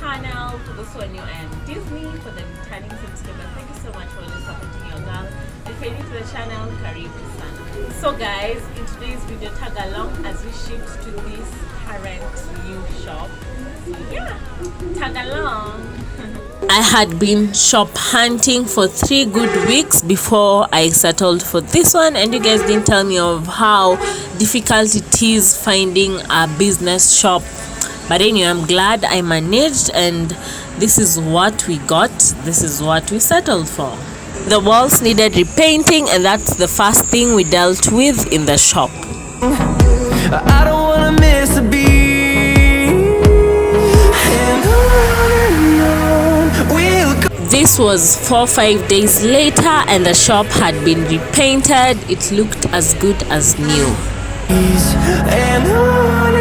channel. For those who are new, and Disney. For the returning subscribers, thank you so much for always supporting your girl. If you're new to the channel, karibu sana. So guys, in today's video, tag along as we shift to this current new shop. So yeah, tag along. I had been shop hunting for 3 good weeks before I settled for this one, and you guys didn't tell me of how difficult it is finding a business shop. But anyway, I'm glad I managed, and this is what we got. This is what we settled for. The walls needed repainting, and that's the first thing we dealt with in the shop. I don't wanna miss a beat. This was 4-5 days later, and the shop had been repainted. It looked as good as new. And on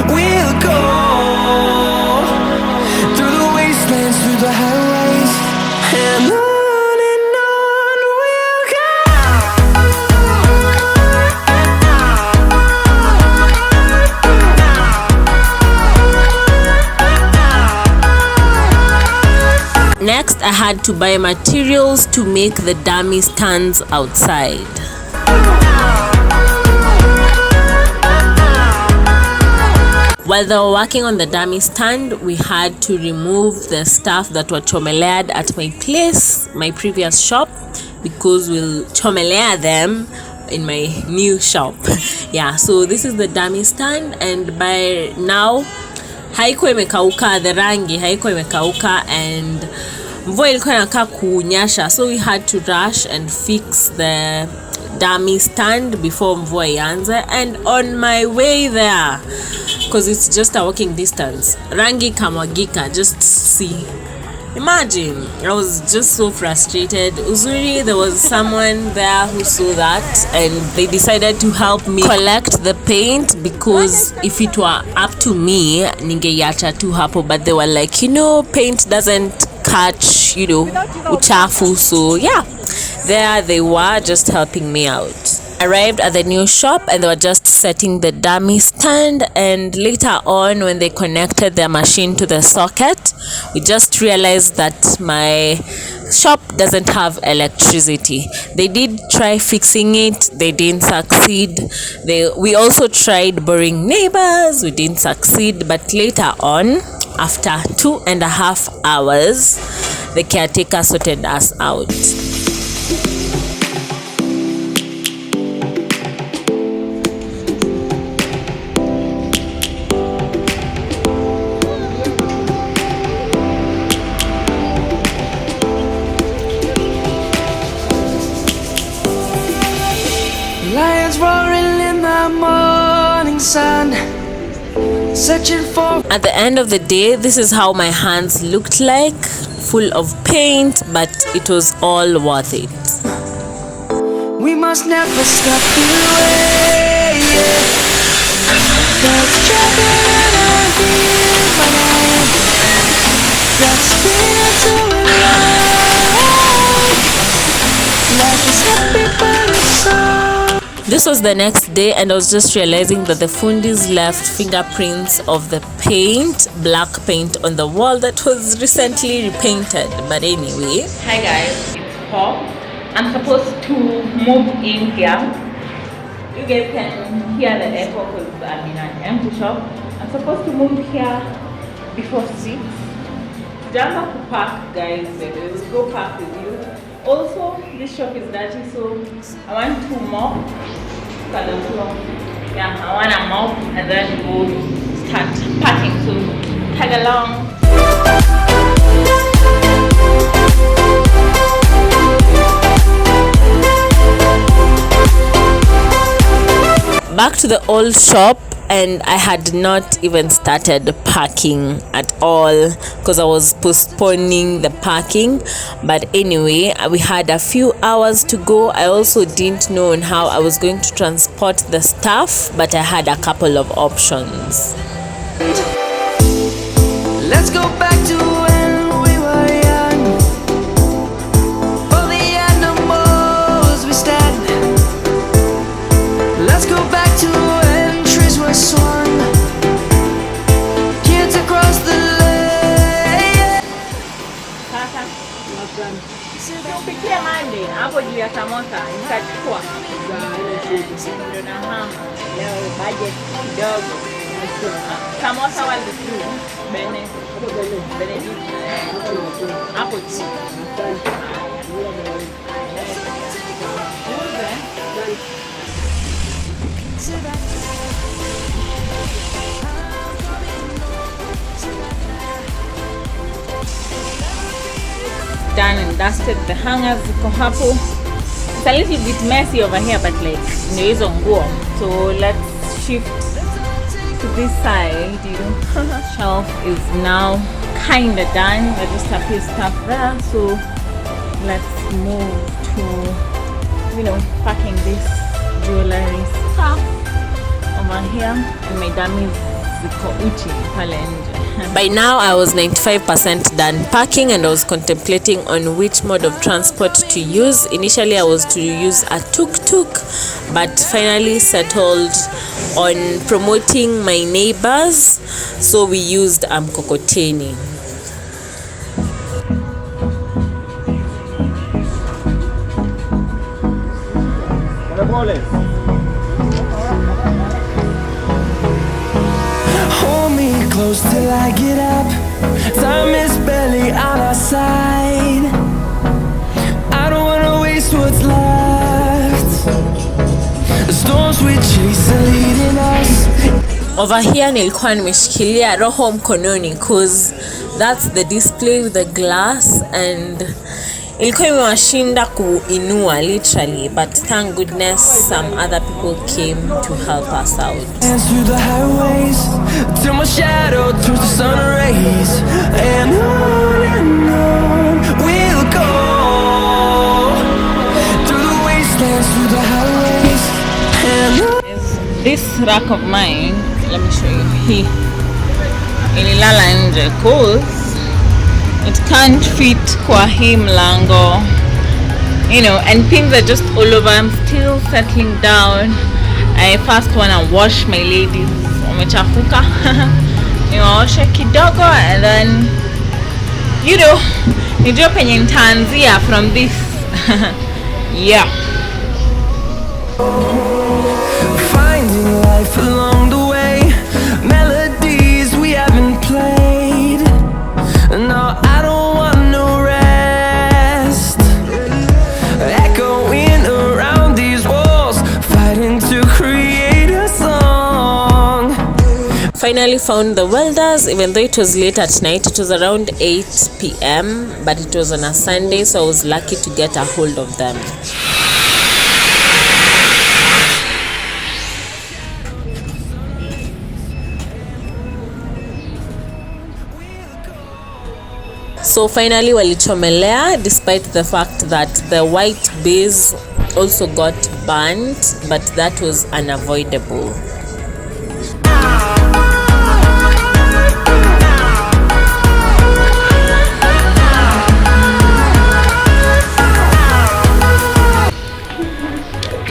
we'll go, through the wastelands, through the highways, and on we'll go. Next, I had to buy materials to make the dummy stands outside. While they were working on the dummy stand, we had to remove the stuff that were chomelead at my place, my previous shop, because we'll chomelea them in my new shop. Yeah, so this is the dummy stand, and by now haikuwa imekauka, the rangi haikuwa imekauka, and mvua ilikuwa inakaa kunyesha, so we had to rush and fix the dummy stand before mvua ianze. And on my way there, because it's just a walking distance, rangi kamwagika. Just see, imagine, I was just so frustrated. Uzuri, there was someone there who saw that, and they decided to help me collect the paint, because if it were up to me, ningeiacha tu hapo, but they were like, paint doesn't catch, uchafu. So yeah, there they were just helping me out. Arrived at the new shop, and they were just setting the dummy stand, and later on, when they connected their machine to the socket, we just realized that my shop doesn't have electricity. They did try fixing it, they didn't succeed. We also tried borrowing neighbors, we didn't succeed. But later on, after 2.5 hours, the caretaker sorted us out. Lions roaring in the morning sun, searching for. At the end of the day, this is how my hands looked like, full of paint, but it was all worth it. We must never stop the way. That's trapping our human. That's spirit to alive. Life is happy but it's so. This was the next day, and I was just realizing that the fundis left fingerprints of the paint, black paint on the wall that was recently repainted. But anyway. Hi guys, it's Paul. I'm supposed to move in here. You guys can hear the echo because I'm in an empty shop. I'm supposed to move here before 6. Jamba to park, guys. We'll go park with you. Also, this shop is dirty, so I want to mop the floor. Yeah, I want to mop and then go start packing. So tag along. Back to the old shop, and I had not even started packing at all because I was postponing the packing. But anyway, we had a few hours to go. I also didn't know on how I was going to transport the stuff, but I had a couple of options. Let's go back to when we were young. For the animals we stand. Let's go back to when trees were swung. Kids across the land. Nikupikia Monday hapo juu ya samosa nikachukua. Ndio na hama leo budget kidogo. Samosa wali tu Benedict hapo juu. Done and dusted. The hangers ziko hapo. It's a little bit messy over here, but like ndio hizo nguo. So let's shift to this side. Shelf is now kinda done. I just have his stuff there. So let's move to packing this jewelry stuff over here. And my dummies ziko uchi pale nje. By now I was 95% done packing and I was contemplating on which mode of transport to use. Initially I was to use a tuk-tuk, but finally settled on promoting my neighbors, so we used mkokoteni. Close till I get up. Time is barely on our side. I don't wanna waste what's left. The storms we chase are leading us. Over here nilikuwa nimeshikilia roho mkononi cause that's the display with the glass, and ilikuwa imewashinda kuinua literally, but thank goodness some other people came to help us out. Through the highways till my shadow turns to sun rays, and on we'll go through the wastelands, through the highways, and on. This rack of mine, let me show you. Hii ililala nje cause it can't fit kwa hii mlango, and things are just all over. I'm still settling down. I first wanna wash my ladies, wamechafuka. Niwaoshe kidogo and then nijue penye nitaanzia from this. Yeah. Finding life along the way, melodies we haven't played. No, I don't want no rest. Echoing around these walls, fighting to create a song. Finally found the welders, even though it was late at night. It was around 8 p.m, but it was on a Sunday, so I was lucky to get a hold of them. So finally walichomelea, despite the fact that the white base also got burnt, but that was unavoidable.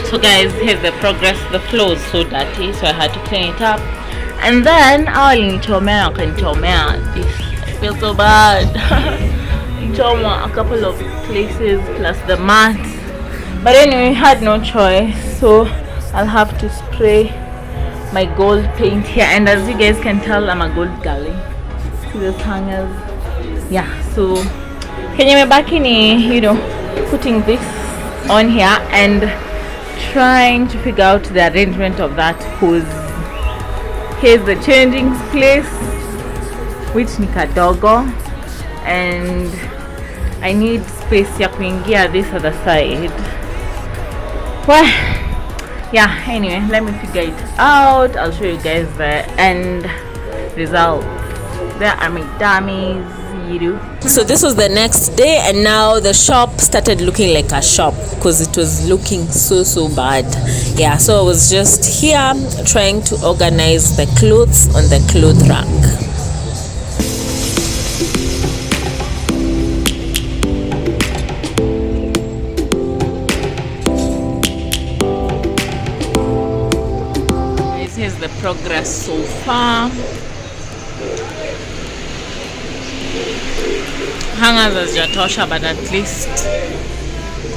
So guys, here's the progress. The floor is so dirty, so I had to clean it up. And then wakanichomea this. I feel so bad. Nichoma a couple of places plus the mat. But anyway, had no choice, so I'll have to spray my gold paint here. And as you guys can tell, I'm a gold girly. See those hangers? Yeah, so kenye mebaki ni, putting this on here and trying to figure out the arrangement of that, because here's the changing place, which ni kadogo, and I need space ya kuingia this other side. Well, yeah, anyway, let me figure it out. I'll show you guys the end result. There are my dummies. So this was the next day, and now the shop started looking like a shop because it was looking so bad. Yeah, so I was just here trying to organize the clothes on the cloth rack. This is the progress so far. Hangers hazijatosha, but at least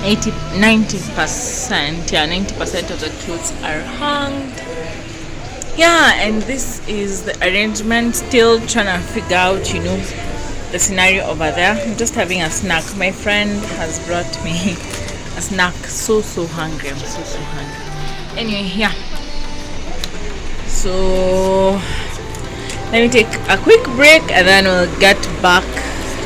90%, yeah, 90% of the clothes are hung. Yeah, and this is the arrangement. Still trying to figure out, the scenario over there. I'm just having a snack. My friend has brought me a snack. So hungry. I'm so hungry. Anyway, yeah, so let me take a quick break and then we'll get back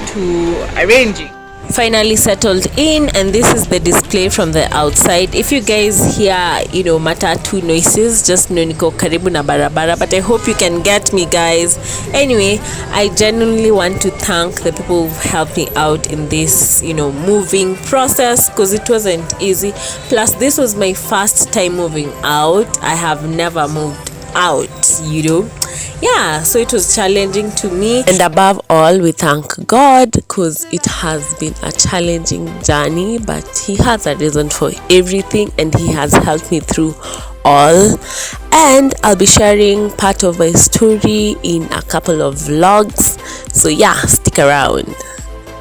to arranging. Finally settled in, and this is the display from the outside. If you guys hear matatu noises, just know niko karibu na barabara, but I hope you can get me, guys. Anyway, I genuinely want to thank the people who helped me out in this moving process, because it wasn't easy. Plus, this was my first time moving out. I have never moved out, yeah, so it was challenging to me, and above all, we thank God, because it has been a challenging journey, but he has a reason for everything, and he has helped me through all. And I'll be sharing part of my story in a couple of vlogs, so yeah, stick around.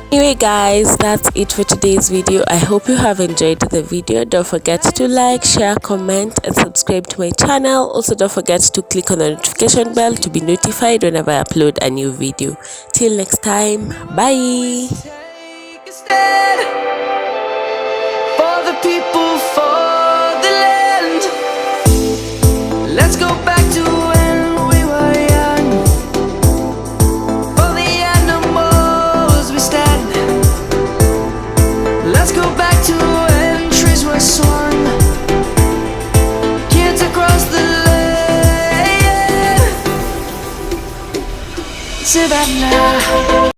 Anyway guys, that's it for today's video. I hope you have enjoyed the video. Don't forget to like, share, comment and subscribe to my channel. Also, don't forget to click on the notification bell to be notified whenever I upload a new video. Till next time, bye. Take a stand for the people, for the land. Let's go back to when we were young. For the animals we stand. Let's go back to when trees were swung. Kids across the land. Savannah.